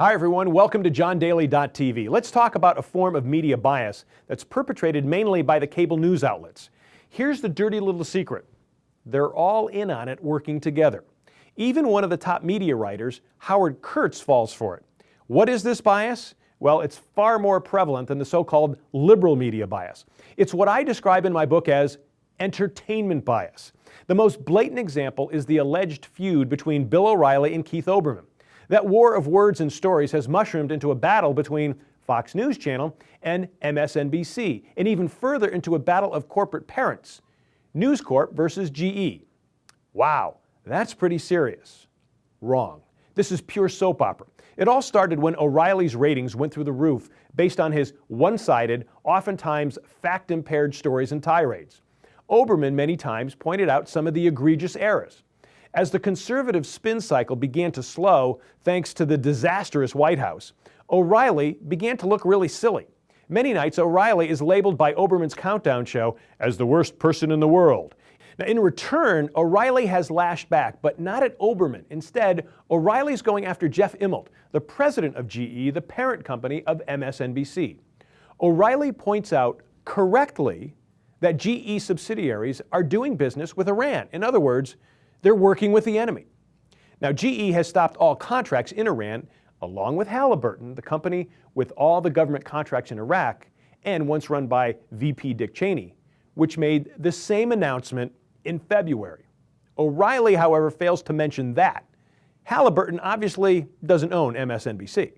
Hi everyone, welcome to JohnDaly.tv. Let's talk about a form of media bias that's perpetrated mainly by the cable news outlets. Here's the dirty little secret. They're all in on it, working together. Even one of the top media writers, Howard Kurtz, falls for it. What is this bias? Well, it's far more prevalent than the so-called liberal media bias. It's what I describe in my book as entertainment bias. The most blatant example is the alleged feud between Bill O'Reilly and Keith Olbermann. That war of words and stories has mushroomed into a battle between Fox News Channel and MSNBC, and even further into a battle of corporate parents, News Corp versus GE. Wow, that's pretty serious. Wrong. This is pure soap opera. It all started when O'Reilly's ratings went through the roof based on his one-sided, oftentimes fact-impaired stories and tirades. Olbermann many times pointed out some of the egregious errors. As the conservative spin cycle began to slow thanks to the disastrous White House, O'Reilly began to look really silly. Many nights, O'Reilly is labeled by Olbermann's countdown show as the worst person in the world. Now, in return, O'Reilly has lashed back, but not at Olbermann. Instead, O'Reilly's going after Jeff Immelt, the president of GE, the parent company of MSNBC. O'Reilly points out correctly that GE subsidiaries are doing business with Iran. In other words, they're working with the enemy. Now, GE has stopped all contracts in Iran, along with Halliburton, the company with all the government contracts in Iraq, and once run by VP Dick Cheney, which made the same announcement in February. O'Reilly, however, fails to mention that. Halliburton obviously doesn't own MSNBC.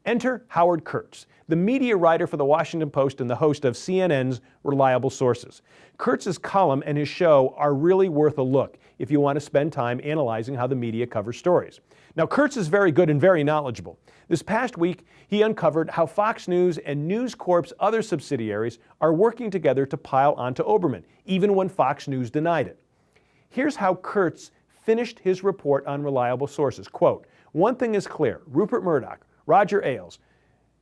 Enter Howard Kurtz, the media writer for the Washington Post and the host of CNN's Reliable Sources. Kurtz's column and his show are really worth a look if you want to spend time analyzing how the media covers stories. Now, Kurtz is very good and very knowledgeable. This past week, he uncovered how Fox News and News Corp's other subsidiaries are working together to pile onto Olbermann, even when Fox News denied it. Here's how Kurtz finished his report on Reliable Sources. Quote, "One thing is clear, Rupert Murdoch, Roger Ailes,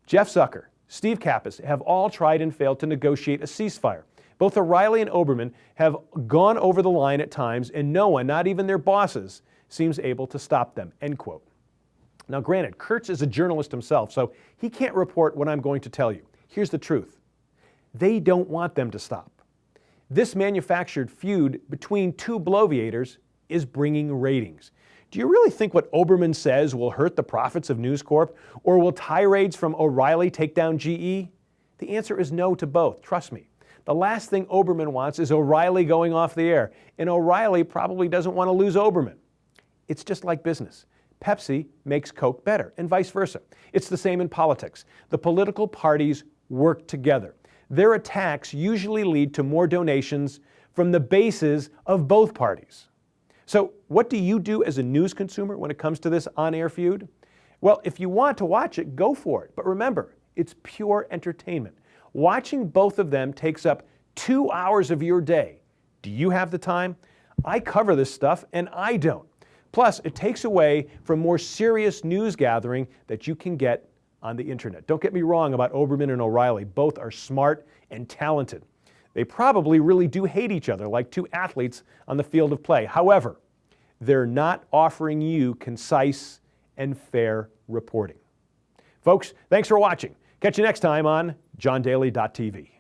Jeff Zucker, Steve Kappas have all tried and failed to negotiate a ceasefire. Both O'Reilly and Olbermann have gone over the line at times, and no one, not even their bosses, seems able to stop them," end quote. Now granted, Kurtz is a journalist himself, so he can't report what I'm going to tell you. Here's the truth. They don't want them to stop. This manufactured feud between two bloviators is bringing ratings. Do you really think what Olbermann says will hurt the profits of News Corp, or will tirades from O'Reilly take down GE? The answer is no to both, trust me. The last thing Olbermann wants is O'Reilly going off the air, and O'Reilly probably doesn't want to lose Olbermann. It's just like business. Pepsi makes Coke better, and vice versa. It's the same in politics. The political parties work together. Their attacks usually lead to more donations from the bases of both parties. So what do you do as a news consumer when it comes to this on-air feud? Well, if you want to watch it, go for it. But remember, it's pure entertainment. Watching both of them takes up 2 hours of your day. Do you have the time? I cover this stuff, and I don't. Plus, it takes away from more serious news gathering that you can get on the internet. Don't get me wrong about Olbermann and O'Reilly. Both are smart and talented. They probably really do hate each other like two athletes on the field of play. However, they're not offering you concise and fair reporting. Folks, thanks for watching. Catch you next time on JohnDaly.tv.